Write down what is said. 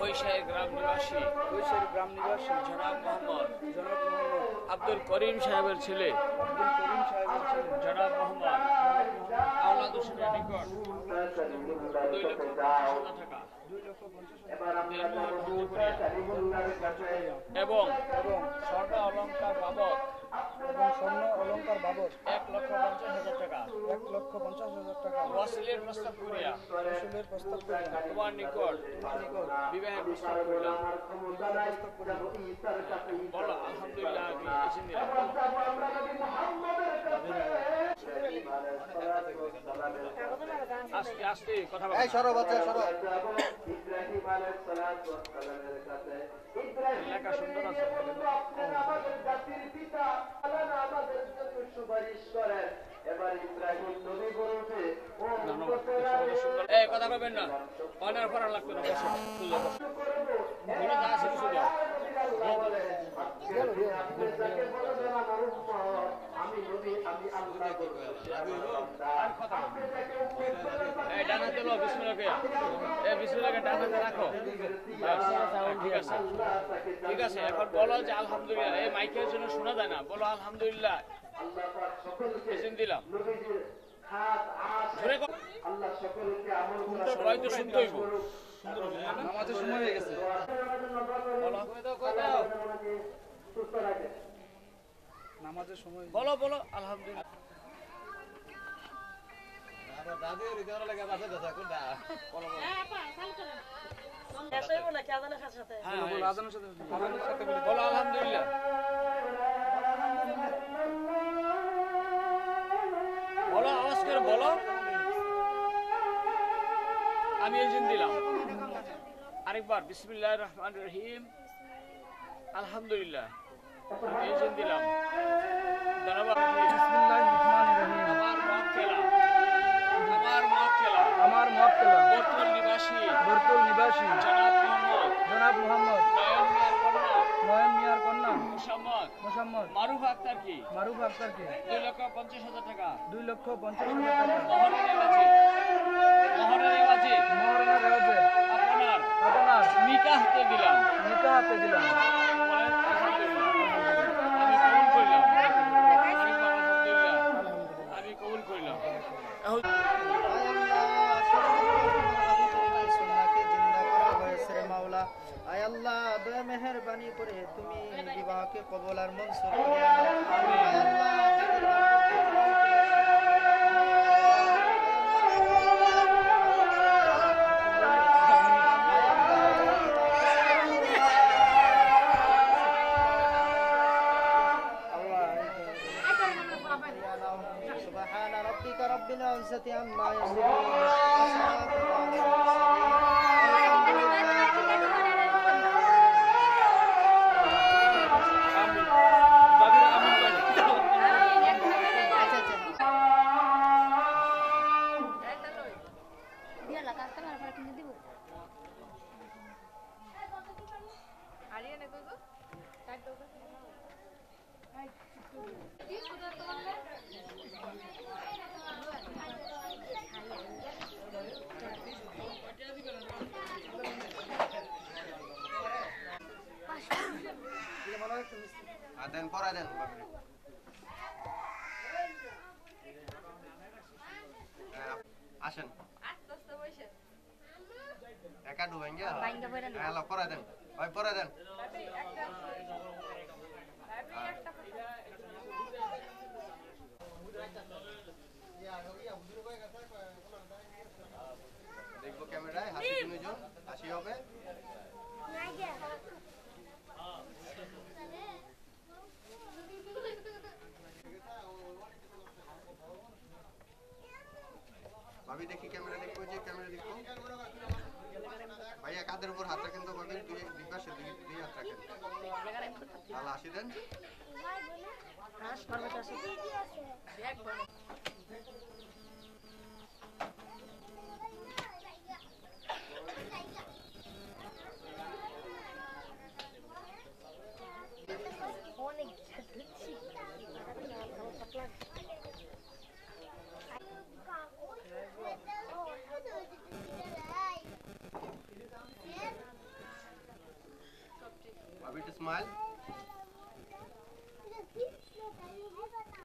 কৈশাইর গ্রাম নিবাসী জনাব মোহাম্মদ আব্দুল করিম সাহেবের ছেলে জনাব মোহাম্মদ আওলাদ হোসেনের নিকট 2,50,000 টাকা এবং স্বর্ণ অলঙ্কার বাবদ 1,50,000 টাকা ওয়াসিলের প্রস্তাব করিয়া তোমার নিকট বিবাহের প্রস্তাব করিলাম। বলো আলহামদুলিল্লাহ, আমি এসে দিলাম। আস্তে আস্তে কথা বলো। এলাকা সুন্দর আছে। কথা বলবেন না, অনার করা লাগতো না। ডানাতে লো বিসমিল্লাহকে, বিসমিল্লাহকে ডানাতে রাখো। ঠিক আছে, এখন বলো যে আলহামদুলিল্লাহ। এই মাইকের জন্য শোনা যায় না, বলো আলহামদুলিল্লাহ। দিলাম সবাই তো শুনতেই আমাদের সময় হয়ে গেছে। নামাজের সময় বলো বলো আলহামদুলিল্লাহ। বলো আলহামদুলিল্লাহ। বলো আওয়াজ করে বলো। আমি এজেন্ট দিলাম। আরেকবার বিসমিল্লাহির রহমানির রহিম আলহামদুলিল্লাহ। আমি এজেন্ট দিলাম। ধন্যবাদ। আমার মক্কেলা বর্তল নিবাসী জনাব মোহাম্মদ নয়ন মিয়ার কন্যা মোসাম্মদ মারুফ আক্তারকে 2,50,000 টাকা মহরের এওয়াজে আপনার নিকাহ হাতে দিলাম। আমি কবুল করলাম। আয় আল্লাহ দয়া মেহেরবানি করে তুমি বিবাহকে কবুল আর মঞ্জুর করে আয় আল্লাহ سبحان ربك رب العزة عما দেন পড়া দেন আসেন একা ডুবেন গিয়া হ্যালো পড়া দেন ভাই পড়া দেন দেখবো ক্যামেরায় হাসি দুজন হাসি হবে ভাবি দেখি ক্যামেরা দেখবো যে ক্যামেরা দেখবো ভাইয়া কাদের উপর হাত রাখেন তো ভাবি দুই পাশে দুই হাত রাখেন তাহলে হাসি দেন A bit smile.